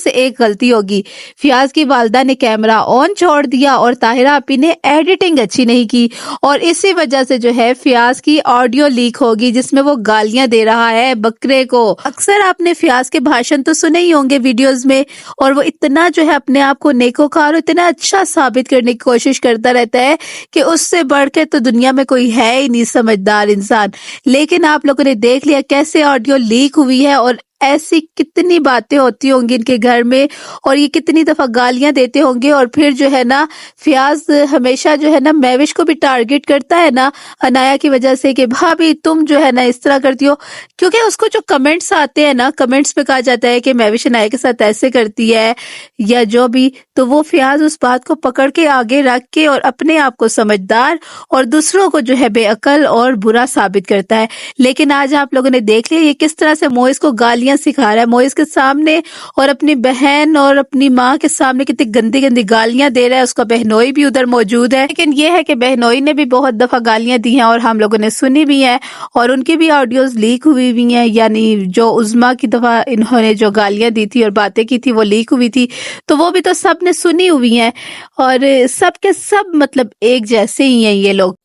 से एक गलती होगी। फियाज की वालदा ने कैमरा ऑन छोड़ दिया और ताहिरा आपी ने एडिटिंग अच्छी नहीं की और इसी वजह से जो है फियाज की ऑडियो लीक होगी जिसमें वो गालियां दे रहा है बकरे को। अक्सर आपने फियाज के भाषण तो सुने ही होंगे वीडियोस में, और वो इतना जो है अपने आप को नेकोकार, इतना अच्छा साबित करने की कोशिश करता रहता है कि उससे बढ़कर तो दुनिया में कोई है ही नहीं समझदार इंसान। लेकिन आप लोगों ने देख लिया कैसे ऑडियो लीक हुई है और ऐसी कितनी बातें होती होंगी इनके घर में, और ये कितनी दफा गालियां देते होंगे। और फिर जो है ना फियाज हमेशा जो है ना महविश को भी टारगेट करता है ना अनाया की वजह से कि भाभी तुम जो है ना इस तरह करती हो, क्योंकि उसको जो कमेंट्स आते हैं ना, कमेंट्स में कहा जाता है कि महविश अनाया के साथ ऐसे करती है या जो भी, तो वो फियाज उस बात को पकड़ के आगे रख के और अपने आप को समझदार और दूसरों को जो है बेअकल और बुरा साबित करता है। लेकिन आज आप लोगों ने देख लिया ये किस तरह से मोइस को गालियां सिखा रहा है, मोइस के सामने और अपनी बहन और अपनी माँ के सामने कितनी गंदी गंदी गालियां दे रहा है। उसका बहनोई भी उधर मौजूद है, लेकिन ये है कि बहनोई ने भी बहुत दफा गालियां दी हैं और हम लोगों ने सुनी भी हैं और उनकी भी ऑडियोज लीक हुई हुई हैं। यानी जो उज़्मा की दफा इन्होंने जो गालियां दी थी और बातें की थी वो लीक हुई थी, तो वो भी तो सबने सुनी हुई हैं और सब के सब मतलब एक जैसे ही हैं ये लोग।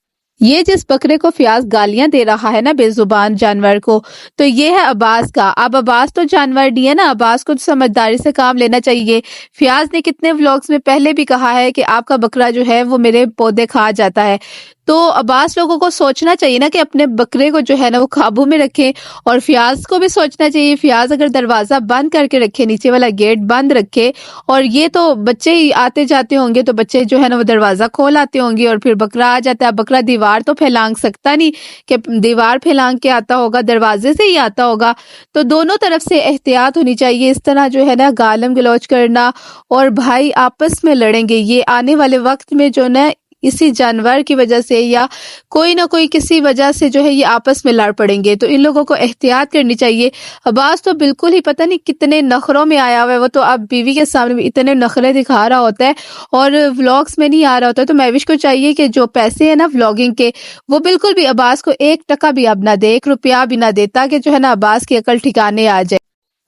ये जिस बकरे को फियाज गालियां दे रहा है ना बेजुबान जानवर को, तो ये है अब्बास का। अब अब्बास तो जानवर नहीं है ना, अब्बास को समझदारी से काम लेना चाहिए। फियाज ने कितने व्लॉग्स में पहले भी कहा है कि आपका बकरा जो है वो मेरे पौधे खा जाता है, तो अब्बास लोगों को सोचना चाहिए ना कि अपने बकरे को जो है ना वो काबू में रखें। और फियाज को भी सोचना चाहिए, फियाज अगर दरवाजा बंद करके रखे, नीचे वाला गेट बंद रखे, और ये तो बच्चे ही आते जाते होंगे तो बच्चे जो है ना वो दरवाजा खोल आते होंगे और फिर बकरा आ जाता है। बकरा दीवार तो फैलांग सकता नहीं कि दीवार फैलांग के आता होगा, दरवाजे से ही आता होगा। तो दोनों तरफ से एहतियात होनी चाहिए। इस तरह जो है ना गालम गलौज करना और भाई आपस में लड़ेंगे, ये आने वाले वक्त में जो ना इसी जानवर की वजह से या कोई ना कोई किसी वजह से जो है ये आपस में लड़ पड़ेंगे, तो इन लोगों को एहतियात करनी चाहिए। अब्बास तो बिल्कुल ही पता नहीं कितने नखरों में आया हुआ है, वो तो अब बीवी के सामने भी इतने नखरे दिखा रहा होता है और व्लॉग्स में नहीं आ रहा होता है। तो महविश को चाहिए कि जो पैसे है ना व्लॉगिंग के, वो बिल्कुल भी अब्बास को 1 टका भी अब ना दे, 1 रुपया भी ना देता कि जो है ना अब्बास की अकल ठिकाने आ जाए।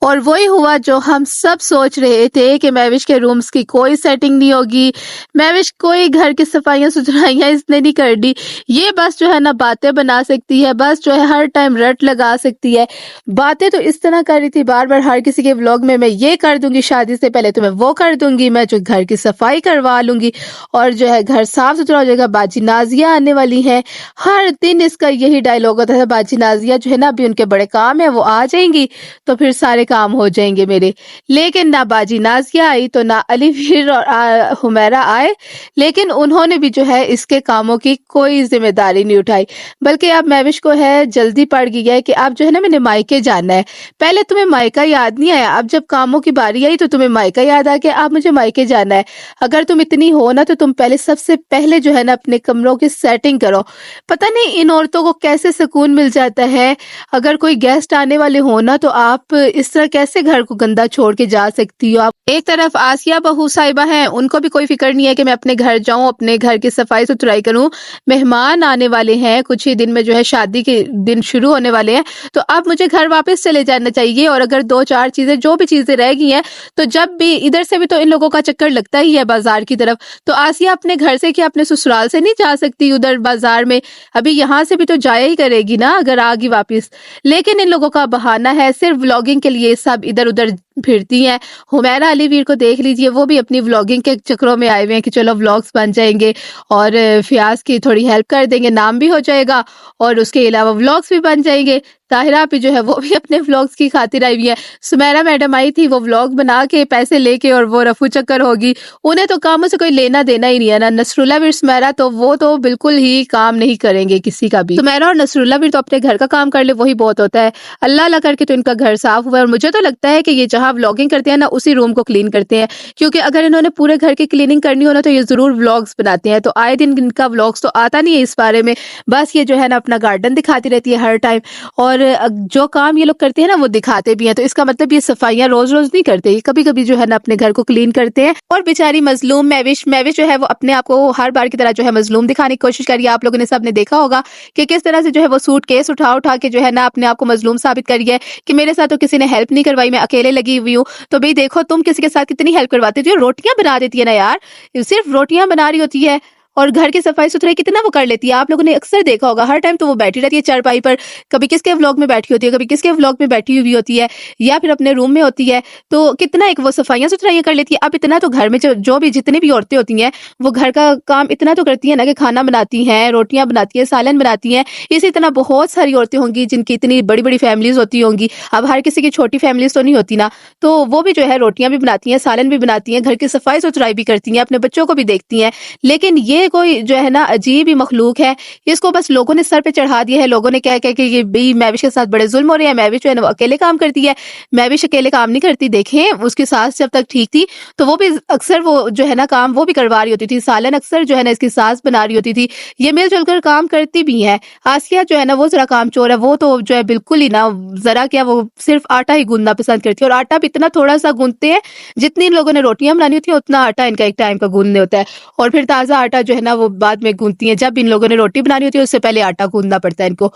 और वही हुआ जो हम सब सोच रहे थे कि महविश के रूम्स की कोई सेटिंग नहीं होगी, महविश कोई घर की सफाइयां सुथराइयां इसने नहीं कर दी, ये बस जो है ना बातें बना सकती है, बस जो है हर टाइम रट लगा सकती है। बातें तो इस तरह कर रही थी बार बार हर किसी के व्लॉग में, मैं ये कर दूंगी, शादी से पहले तो मैं वो कर दूंगी, मैं जो घर की सफाई करवा लूंगी और जो है घर साफ सुथरा हो जाएगा, बाजी नाजिया आने वाली है। हर दिन इसका यही डायलॉग होता है, बाजी नाजिया जो है ना अभी उनके बड़े काम है वो आ जाएंगी तो फिर सारे काम हो जाएंगे मेरे। लेकिन ना बाजी नाजिया आई तो ना अलीवीर और हुमैरा आए, लेकिन उन्होंने भी जो है इसके कामों की कोई जिम्मेदारी नहीं उठाई। बल्कि अब महविश को है जल्दी पड़ गई है कि अब जो है ना मैंने मायके जाना है। पहले तुम्हें मायका याद नहीं आया, अब जब कामों की बारी आई तो तुम्हें मायका याद आ गया, अब मुझे मायके जाना है। अगर तुम इतनी हो ना तो तुम पहले सबसे पहले जो है ना अपने कमरों की सेटिंग करो। पता नहीं इन औरतों को कैसे सुकून मिल जाता है, अगर कोई गेस्ट आने वाले हो ना तो आप इस तरह कैसे घर को गंदा छोड़ के जा सकती हो। आप एक तरफ आसिया बहू साहिबा हैं, उनको भी कोई फिक्र नहीं है कि मैं अपने घर जाऊं, अपने घर की सफाई सुथराई करूं, मेहमान आने वाले हैं, कुछ ही दिन में जो है शादी के दिन शुरू होने वाले हैं, तो अब मुझे घर वापस चले जाना चाहिए। और अगर 2-4 चीजें जो भी चीजें रह गई हैं तो जब भी इधर से भी तो इन लोगों का चक्कर लगता ही है बाजार की तरफ, तो आसिया अपने घर से क्या अपने ससुराल से नहीं जा सकती उधर बाजार में, अभी यहाँ से भी तो जाया ही करेगी ना अगर आगी वापिस। लेकिन इन लोगों का बहाना है, सिर्फ व्लॉगिंग के लिए सब इधर उधर फिरती हैं। हुमैरा अलीवीर को देख लीजिए, वो भी अपनी व्लॉगिंग के चक्रों में आए हुए हैं कि चलो व्लॉग्स बन जाएंगे और फियाज की थोड़ी हेल्प कर देंगे, नाम भी हो जाएगा और उसके अलावा व्लॉग्स भी बन जाएंगे। ताहिरा भी जो है वो भी अपने व्लॉग्स की खातिर आई हुई है। सुमेरा मैडम आई थी, वो व्लॉग बना के पैसे लेके और वो रफू चक्कर होगी, उन्हें तो कामों से कोई लेना देना ही नहीं है ना। नसरुल्ला वीर सुमेरा तो वो तो बिल्कुल ही काम नहीं करेंगे किसी का भी। सुमेरा और नसरुल्ला वीर तो अपने घर का काम कर ले वही बहुत होता है, अल्लाह अल्लाह करके तो इनका घर साफ हुआ है। और मुझे तो लगता है कि ये जहाँ व्लॉगिंग करते हैं ना उसी रूम को क्लीन करते हैं, क्योंकि अगर इन्होंने पूरे घर की क्लीनिंग करनी हो ना तो ये जरूर व्लॉग्स बनाते हैं। तो आए दिन इनका व्लॉग्स तो आता नहीं है इस बारे में, बस ये जो है ना अपना गार्डन दिखाती रहती है हर टाइम। और और जो काम ये लोग करते हैं ना वो दिखाते भी हैं। तो इसका मतलब ये सफाइयां रोज रोज नहीं करते, ये कभी कभी जो है ना अपने घर को क्लीन करते हैं। और बेचारी मजलूम महविश जो है वो अपने आप को हर बार की तरह जो है मजलूम दिखाने की कोशिश करी है। आप लोगों ने सबने देखा होगा कि किस तरह से जो है वो सूटकेस उठा उठा के जो है ना अपने आप को मजलूम साबित करी है कि मेरे साथ तो किसी ने हेल्प नहीं करवाई, मैं अकेले लगी हुई हूँ। तो भाई देखो तुम किसी के साथ कितनी हेल्प करवाती थी, रोटियां बना देती है ना यार, सिर्फ रोटियां बना रही होती है और घर की सफाई सुथराई कितना वो कर लेती है। आप लोगों ने अक्सर देखा होगा हर टाइम तो वो बैठी रहती है चारपाई पर, कभी किसके व्लॉग में बैठी होती है, कभी किसके व्लॉग में बैठी हुई होती है, या फिर अपने रूम में होती है। तो कितना एक वो सफाइयां सुथराइयां कर लेती है। अब इतना तो घर में जो भी जितनी भी औरतें होती हैं वो घर का काम इतना तो करती है ना कि खाना बनाती हैं, रोटियां बनाती हैं, सालन बनाती हैं। इसी तरह बहुत सारी औरतें होंगी जिनकी इतनी बड़ी बड़ी फैमिलीज होती होंगी। अब हर किसी की छोटी फैमिलीज तो नहीं होती ना, तो वो भी जो है रोटियां भी बनाती हैं, सालन भी बनाती हैं, घर की सफाई सुथराई भी करती हैं, अपने बच्चों को भी देखती हैं। लेकिन ये कोई जो है ना अजीब ही मखलूक है, इसको बस लोगों ने सर पे चढ़ा दिया है। लोगों ने कह के ये भाई महविश के साथ बड़े जुल्म हो रहे हैं, महविश जो है ना वो अकेले काम करती है। महविश अकेले काम नहीं करती, देखें उसकी सास जब तक ठीक थी तो वो भी अक्सर वो जो है ना काम वो भी करवा रही होती थी, सालन अक्सर जो है ना इसकी सास बना रही होती थी। ये मिलजुल कर काम करती भी है। आसिया जो है ना वो जरा काम चोर है, वो तो जो है बिल्कुल ही ना जरा क्या, वो सिर्फ आटा ही गूंदना पसंद करती है और आटा भी इतना थोड़ा सा गूंदते हैं, जितनी इन लोगों ने रोटियां बनानी होती है उतना आटा इनका एक टाइम का गूंदने होता है। और फिर ताजा आटा जो है ना वो बाद में गूंदती हैं, जब इन लोगों ने रोटी बनानी होती है उससे पहले आटा गूंदना पड़ता है इनको।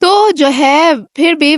तो जो है फिर भी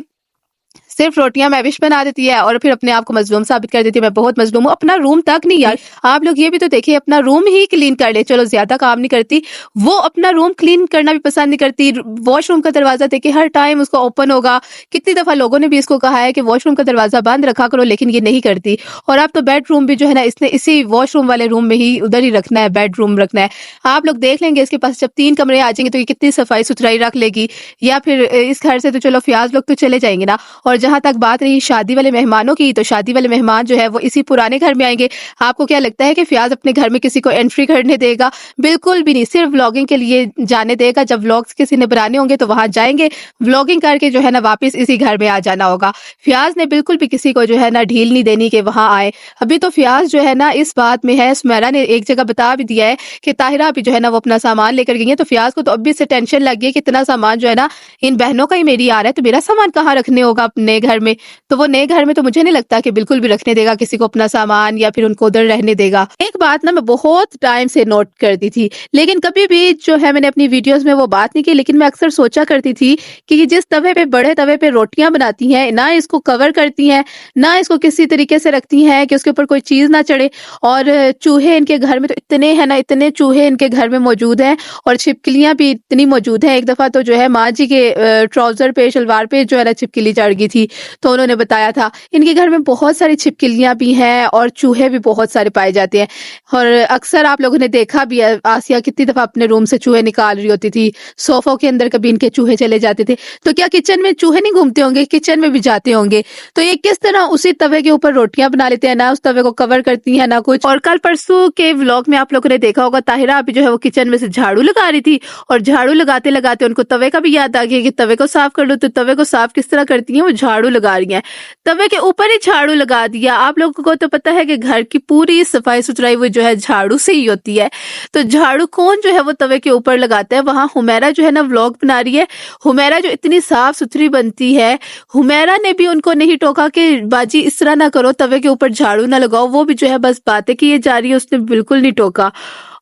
सिर्फ रोटियां महविश बना देती है और फिर अपने आप को मजलूम साबित कर देती है। मैं बहुत मजलूम हूँ, अपना रूम तक नहीं यार। आप लोग ये भी तो देखिए, अपना रूम ही क्लीन कर ले, चलो ज्यादा काम नहीं करती, वो अपना रूम क्लीन करना भी पसंद नहीं करती। वॉशरूम का दरवाजा देखिए हर टाइम उसको ओपन होगा। कितनी दफा लोगों ने भी इसको कहा है कि वॉशरूम का दरवाजा बंद रखा करो, लेकिन ये नहीं करती। और अब तो बेडरूम भी जो है ना इसने इसी वॉशरूम वाले रूम में ही उधर ही रखना है, बेडरूम रखना है। आप लोग देख लेंगे इसके पास जब 3 कमरे आ जाएंगे तो ये कितनी सफाई सुथराई रख लेगी। या फिर इस घर से तो चलो फियाज लोग तो चले जाएंगे ना। और जहां तक बात रही शादी वाले मेहमानों की, तो शादी वाले मेहमान जो है वो इसी पुराने घर में आएंगे। आपको क्या लगता है कि फियाज अपने घर में किसी को एंट्री करने देगा? बिल्कुल भी नहीं, सिर्फ व्लॉगिंग के लिए जाने देगा। जब व्लॉग्स किसी ने बनाने होंगे तो वहां जाएंगे, व्लॉगिंग करके जो है ना वापस इसी घर में आ जाना होगा। फियाज ने बिल्कुल भी किसी को जो है ना ढील नहीं देनी कि वहां आए। अभी तो फियाज जो है ना इस बात में है, सुमेरा ने एक जगह बता भी दिया है कि ताहिरा भी जो है ना वो अपना सामान लेकर गई है। तो फियाज को तो अभी से टेंशन लग गई कि इतना सामान जो है ना इन बहनों का ही मेरी आ रहा है, तो मेरा सामान कहाँ रखने होगा अपने घर में। तो वो नए घर में तो मुझे नहीं लगता कि बिल्कुल भी रखने देगा किसी को अपना सामान, या फिर उनको उधर रहने देगा। एक बात ना मैं बहुत टाइम से नोट करती थी, लेकिन कभी भी जो है मैंने अपनी वीडियोस में वो बात नहीं की, लेकिन मैं अक्सर सोचा करती थी कि जिस तवे पे, बड़े तवे पे रोटियां बनाती हैं ना, इसको कवर करती हैं ना, इसको किसी तरीके से रखती हैं कि उसके ऊपर कोई चीज ना चढ़े। और चूहे इनके घर में तो इतने हैं ना, इतने चूहे इनके घर में मौजूद हैं और छिपकलियां भी इतनी मौजूद हैं। एक दफा तो जो है माँ जी के ट्राउजर पे, शलवार पे जो है ना छिपकली चढ़ गई थी, तो उन्होंने बताया था इनके घर में बहुत सारी छिपकलियां भी हैं और चूहे भी बहुत सारे पाए जाते हैं। और अक्सर आप लोगों ने देखा भी है, आसिया कितनी दफा अपने रूम से चूहे निकाल रही होती थी, सोफों के अंदर कभी इनके चूहे चले जाते थे। तो क्या किचन में चूहे नहीं घूमते होंगे? किचन में भी जाते होंगे। तो ये किस तरह उसी तवे के ऊपर रोटियां बना लेते हैं, ना उस तवे को कवर करती है ना कुछ। और कल परसों के व्लॉग में आप लोगों ने देखा होगा ताहिरा अभी जो है वो किचन में से झाड़ू लगा रही थी, और झाड़ू लगाते लगाते उनको तवे का भी याद आ गया कि तवे को साफ कर लो। तो तवे को साफ किस तरह करती है, वो झाड़ू लगा रही है, तवे के ऊपर ही झाड़ू लगा दिया। आप लोगों को तो पता है कि घर की पूरी सफाई सुथराई वो जो है झाड़ू से ही होती है। तो झाड़ू कौन जो है वो तवे के ऊपर लगाता है? वहां हुमैरा जो है ना व्लॉग बना रही है। हुमैरा जो इतनी साफ सुथरी बनती है, हुमैरा ने भी उनको नहीं टोका कि बाजी इस तरह ना करो, तवे के ऊपर झाड़ू ना लगाओ। वो भी जो है बस बातें किए जा रही है, उसने बिल्कुल नहीं टोका।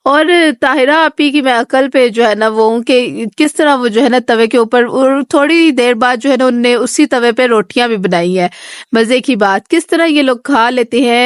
और ताहिरा आपी की मैं अकल पे जो है ना वो कि किस तरह वो जो है ना तवे के ऊपर, और थोड़ी देर बाद जो है ना उनने उसी तवे पे रोटियां भी बनाई है। मजे की बात, किस तरह ये लोग खा लेते हैं।